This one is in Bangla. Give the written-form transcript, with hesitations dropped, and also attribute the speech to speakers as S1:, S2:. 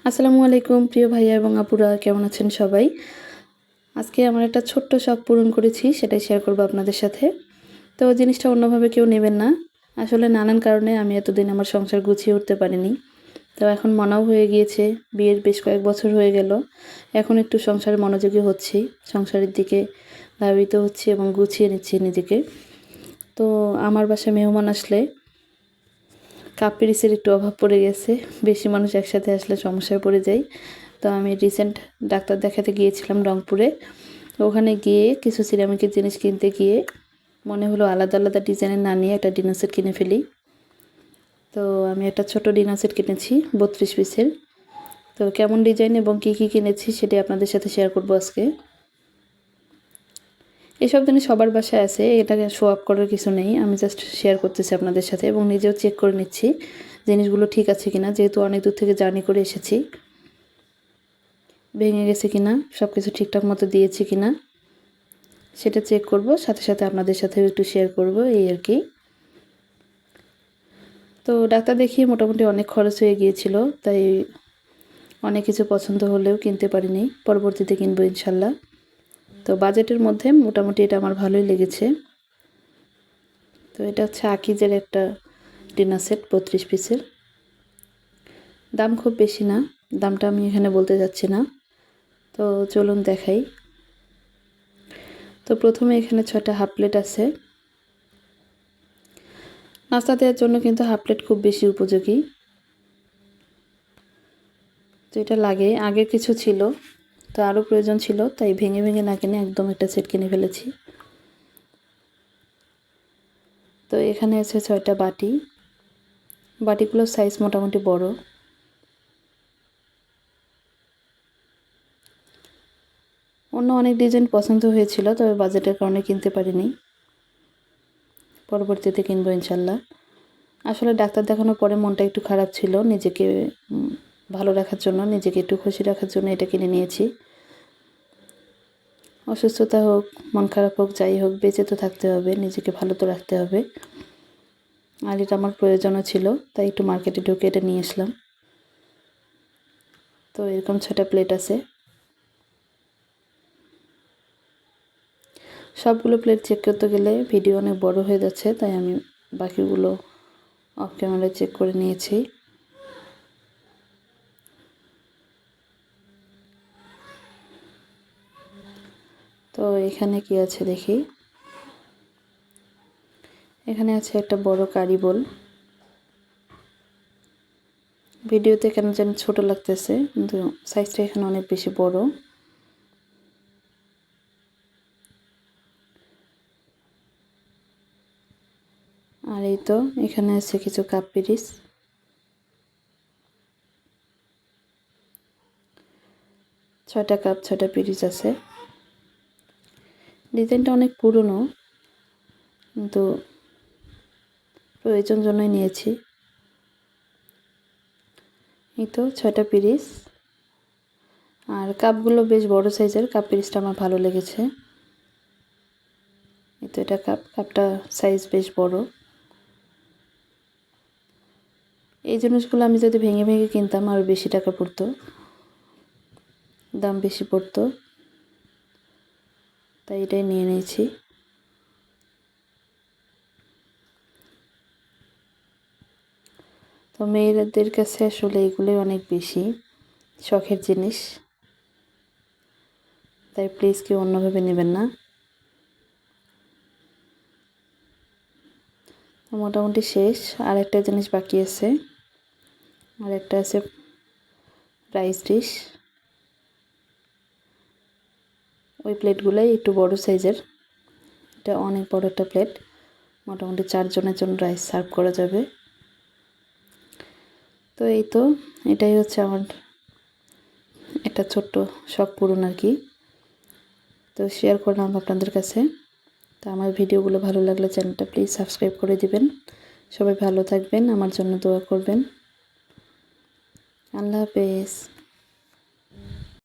S1: আসসালামু আলাইকুম প্রিয় ভাইয়া এবং আপুরা, কেমন আছেন সবাই? আজকে আমার একটা ছোট্ট শখ পূরণ করেছি, সেটাই শেয়ার করব আপনাদের সাথে। তো জিনিসটা অন্যভাবে কেউ নেবেন না। আসলে নানান কারণে আমি এতদিন আমার সংসার গুছিয়ে উঠতে পারিনি। তো এখন মনাও হয়ে গিয়েছে, বিয়ের বেশ কয়েক বছর হয়ে গেল। এখন একটু সংসারে মনোযোগী হচ্ছি, সংসারের দিকে ধাবিত হচ্ছি এবং গুছিয়ে নিচ্ছি নিজেকে। তো আমার বাসায় মেহমান আসলে কাপ পিরিচের একটু অভাব পড়ে গেছে। বেশি মানুষ একসাথে আসলে সমস্যায় পড়ে যাই। তো আমি রিসেন্ট ডাক্তার দেখাতে গিয়েছিলাম রংপুরে। ওখানে গিয়ে কিছু সিরামিকের জিনিস কিনতে গিয়ে মনে হলো আলাদা আলাদা ডিজাইনের না নিয়ে একটা ডিনার সেট কিনে ফেলি। তো আমি একটা ছোট ডিনার সেট কিনেছি 32 পিসের। তো কেমন ডিজাইন এবং কী কী কিনেছি সেটাই আপনাদের সাথে শেয়ার করবো আজকে। এসব জিনিস সবার বাসায় আছে, এটাকে শো আপ করার কিছু নেই। আমি জাস্ট শেয়ার করতেছি আপনাদের সাথে এবং নিজেও চেক করে নিচ্ছি জিনিসগুলো ঠিক আছে কিনা, যেহেতু অনেক দূর থেকে জার্নি করে এসেছি। ভেঙে গেছে কিনা, সব কিছু ঠিকঠাক মতো দিয়েছি কিনা সেটা চেক করব, সাথে সাথে আপনাদের সাথেও একটু শেয়ার করব, এই আর কি। তো ডাক্তার দেখিয়ে মোটামুটি অনেক খরচ হয়ে গিয়েছিল, তাই অনেক কিছু পছন্দ হলেও কিনতে পারিনি। পরবর্তীতে কিনবো ইনশাল্লাহ। তো বাজেটের মধ্যে মোটামুটি এটা আমার ভালোই লেগেছে। তো এটা হচ্ছে আকিজের একটা ডিনার সেট 32 পিসের। দাম খুব বেশি না, দামটা আমি এখানে বলতে যাচ্ছি না। তো চলুন দেখাই। তো প্রথমে এখানে 6টা হাফ প্লেট আছে। নাস্তা দেওয়ার জন্য কিন্তু হাফ প্লেট খুব বেশি উপযোগী। তো এটা লাগে, আগে কিছু ছিল তো আরও প্রয়োজন ছিল, তাই ভেঙে ভেঙে না কিনে একদম একটা সেট কিনে ফেলেছি। তো এখানে আছে 6টা বাটি। বাটিগুলোর সাইজ মোটামুটি বড়। অন্য অনেক ডিজাইন পছন্দ হয়েছিল, তবে বাজেটের কারণে কিনতে পারিনি। পরবর্তীতে কিনবো ইনশাল্লাহ। আসলে ডাক্তার দেখানোর পরে মনটা একটু খারাপ ছিল, নিজেকে ভালো রাখার জন্য, নিজেকে একটু খুশি রাখার জন্য এটা কিনে নিয়েছি। অসুস্থতা হোক, মন খারাপ হোক, যাই হোক, বেঁচে তো থাকতে হবে, নিজেকে ভালো তো রাখতে হবে। আর এটা আমার প্রয়োজনও ছিল, তাই একটু মার্কেটে ঢুকে এটা নিয়ে আসলাম। তো এরকম 6টা প্লেট আছে। সবগুলো প্লেট চেক করতে গেলে ভিডিও অনেক বড় হয়ে যাচ্ছে, তাই আমি বাকিগুলো অফ ক্যামেরায় চেক করে নিয়েছি। তো এখানে কি আছে দেখি। এখানে আছে একটা বড় কারি বোল। ভিডিওতে কেন জানি ছোট লাগতেছে, কিন্তু সাইজটা এখানে অনেক বেশি বড়। আর এই তো এখানে আছে কিছু কাপ পিরিচ। ছয়টা কাপ, 6টা পিরিচ আছে। ডিজাইনটা অনেক পুরনো, কিন্তু প্রয়োজন জন্যই নিয়েছি। এই তো 6টা পিরিচ। আর কাপগুলো বেশ বড় সাইজের, কাপ পিরিচটা আমার ভালো লেগেছে। এই তো এটা কাপটা সাইজ বেশ বড়। এই জিনিসগুলো আমি যদি ভেঙে ভেঙে কিনতাম আরও বেশি টাকা পড়তো, দাম বেশি পড়তো, তাই এটাই নিয়ে নিয়েছি। তো মেয়েদের কাছে আসলে এগুলোই অনেক বেশি শখের জিনিস, তাই প্লিজ কেউ অন্যভাবে নেবেন না। মোটামুটি শেষ, আর একটা জিনিস বাকি আছে। আর একটা আছে রাইস ডিশ। ওই প্লেটগুলোই একটু বড় সাইজের। এটা অনেক বড় একটা প্লেট, মোটামুটি 4 জনের জন্য রাইস সার্ভ করা যাবে। তো এই তো এটাই হচ্ছে আমার একটা ছোট্ট শখ পূরণ আর কি। তো শেয়ার করলাম আপনাদের কাছে। তো আমার ভিডিওগুলো ভালো লাগলে চ্যানেলটা প্লিজ সাবস্ক্রাইব করে দিবেন। সবাই ভালো থাকবেন, আমার জন্য দোয়া করবেন। আল্লাহ হাফেজ।